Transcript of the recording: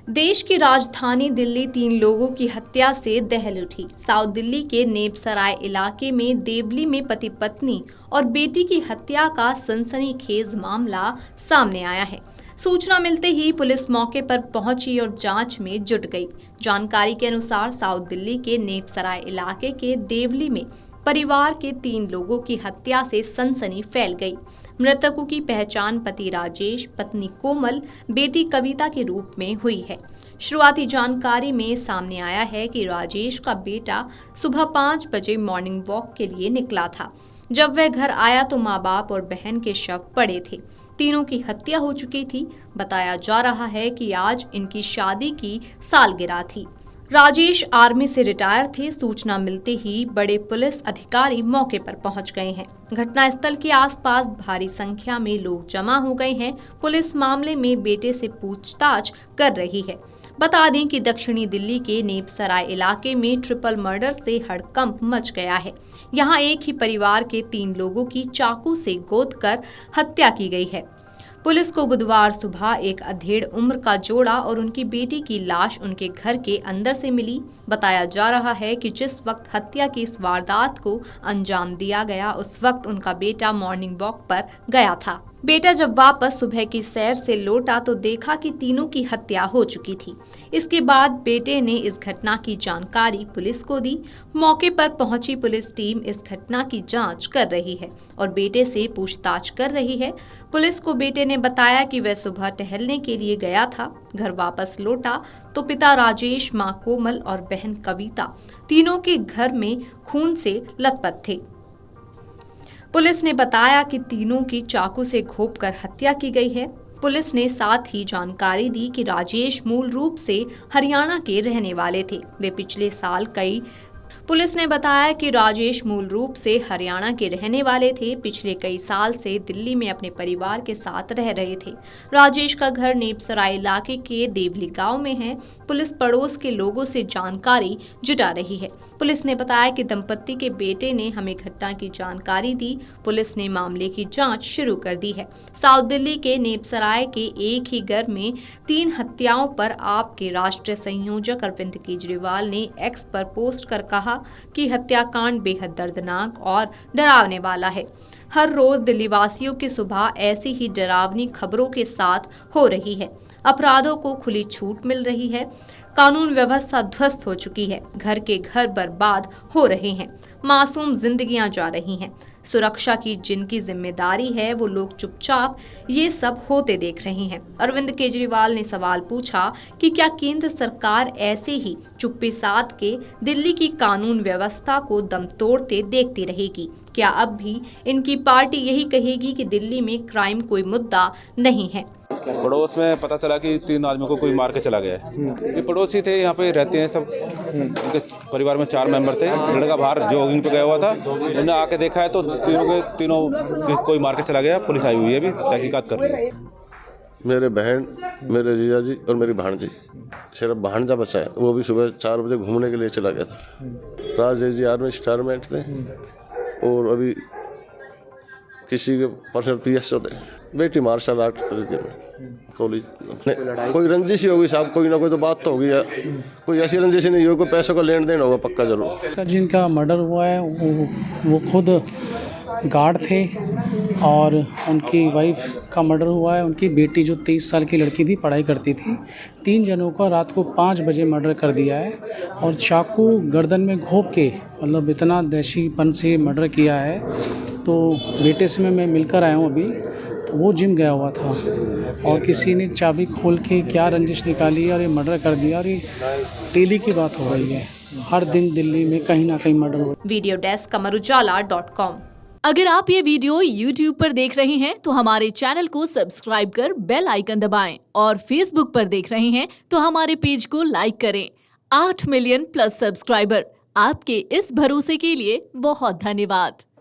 देश की राजधानी दिल्ली 3 लोगों की हत्या से दहल उठी। साउथ दिल्ली के नेपसराय इलाके में देवली में पति पत्नी और बेटी की हत्या का सनसनीखेज मामला सामने आया है। सूचना मिलते ही पुलिस मौके पर पहुंची और जांच में जुट गई। जानकारी के अनुसार साउथ दिल्ली के नेपसराय इलाके के देवली में परिवार के 3 लोगों की हत्या से सनसनी फैल गई। मृतकों की पहचान पति राजेश, पत्नी कोमल, बेटी कविता के रूप में हुई है। शुरुआती जानकारी में सामने आया है कि राजेश का बेटा सुबह 5 बजे मॉर्निंग वॉक के लिए निकला था। जब वह घर आया तो माँ बाप और बहन के शव पड़े थे। तीनों की हत्या हो चुकी थी। बताया जा रहा है कि आज इनकी शादी की सालगिरह थी। राजेश आर्मी से रिटायर थे। सूचना मिलते ही बड़े पुलिस अधिकारी मौके पर पहुंच गए हैं। घटनास्थल के आसपास भारी संख्या में लोग जमा हो गए हैं। पुलिस मामले में बेटे से पूछताछ कर रही है। बता दें कि दक्षिणी दिल्ली के नेपसराय इलाके में ट्रिपल मर्डर से हड़कंप मच गया है। यहां एक ही परिवार के 3 लोगों की चाकू से गोदकर हत्या की गई है। पुलिस को बुधवार सुबह एक अधेड़ उम्र का जोड़ा और उनकी बेटी की लाश उनके घर के अंदर से मिली। बताया जा रहा है कि जिस वक्त हत्या की इस वारदात को अंजाम दिया गया उस वक्त उनका बेटा मॉर्निंग वॉक पर गया था। बेटा जब वापस सुबह की सैर से लौटा तो देखा कि तीनों की हत्या हो चुकी थी। इसके बाद बेटे ने इस घटना की जानकारी पुलिस को दी। मौके पर पहुंची पुलिस टीम इस घटना की जांच कर रही है और बेटे से पूछताछ कर रही है। पुलिस को बेटे ने बताया कि वह सुबह टहलने के लिए गया था। घर वापस लौटा तो पिता राजेश, मां कोमल और बहन कविता तीनों के घर में खून से लथपथ थे। पुलिस ने बताया कि तीनों की चाकू से घोंपकर हत्या की गई है। पुलिस ने साथ ही जानकारी दी कि राजेश मूल रूप से हरियाणा के रहने वाले थे। वे पिछले साल पुलिस ने बताया कि राजेश मूल रूप से हरियाणा के रहने वाले थे। पिछले कई साल से दिल्ली में अपने परिवार के साथ रह रहे थे। राजेश का घर नेपसराय इलाके के देवली गांव में है। पुलिस पड़ोस के लोगों से जानकारी जुटा रही है। पुलिस ने बताया कि दंपत्ति के बेटे ने हमें घटना की जानकारी दी। पुलिस ने मामले की जांच शुरू कर दी है। साउथ दिल्ली के नेपसराय के एक ही घर में 3 हत्याओं पर आप के राष्ट्रीय संयोजक अरविंद केजरीवाल ने एक्स पर पोस्ट कर कहा कि हत्याकांड बेहद दर्दनाक और डरावने वाला है। हर रोज दिल्ली वासियों की सुबह ऐसी ही डरावनी खबरों के साथ हो रही है। अपराधों को खुली छूट मिल रही है। कानून व्यवस्था ध्वस्त हो चुकी है। घर के घर बर्बाद हो रहे हैं। मासूम जिंदगियां जा रही हैं। सुरक्षा की जिनकी जिम्मेदारी है वो लोग चुपचाप ये सब होते देख रहे हैं। अरविंद केजरीवाल ने सवाल पूछा कि क्या केंद्र सरकार ऐसे ही चुप्पी साध के दिल्ली की कानून व्यवस्था को दम तोड़ते देखती रहेगी? क्या अब भी इनकी पार्टी यही कहेगी कि दिल्ली में क्राइम कोई मुद्दा नहीं है? पड़ोस में पता चला कि 3 आदमियों को कोई मार के चला गया है। ये पड़ोसी थे, यहाँ पे रहते हैं सब। उनके परिवार में 4 मेंबर थे। लड़का बाहर जॉगिंग पे गया हुआ था। उन्होंने आके देखा है तो तीनों कोई मार के चला गया। पुलिस आई हुई है, अभी तहकीकात कर रही है। मेरे बहन, मेरे जीजा जी और मेरी भांजी, सिर्फ भांजा बचा है। वो भी सुबह 4 बजे घूमने के लिए चला गया था। राजेश जी आर्मी रिटायरमेंट थे और अभी किसी के पर्सनल PSO थे। बेटी मार्शल आर्ट कॉलेज। कोई रंजिश ही होगी साहब, कोई ना कोई तो बात तो होगी। कोई ऐसी रंजिश नहीं होगी, कोई पैसों का लेन देन होगा पक्का जरूर। जिनका मर्डर हुआ है वो खुद गार्ड थे और उनकी वाइफ का मर्डर हुआ है। उनकी बेटी जो 23 साल की लड़की थी, पढ़ाई करती थी। 3 जनों का रात को 5 बजे मर्डर कर दिया है और चाकू गर्दन में घोंप के, मतलब इतना दहशीपन से मर्डर किया है। तो बेटे से मैं मिलकर आया हूँ अभी, तो वो जिम गया हुआ था और किसी ने चाबी खोल के क्या रंजिश निकाली और ये मर्डर कर दिया। और ये डेली की बात हो रही है। हर दिन दिल्ली में कहीं ना कहीं मर्डर हो। Video desk amarujala.com। अगर आप ये वीडियो YouTube पर देख रहे हैं तो हमारे चैनल को सब्सक्राइब कर बेल आइकन दबाएं और Facebook पर देख रहे हैं तो हमारे पेज को लाइक करें। 8 मिलियन प्लस सब्सक्राइबर, आपके इस भरोसे के लिए बहुत धन्यवाद।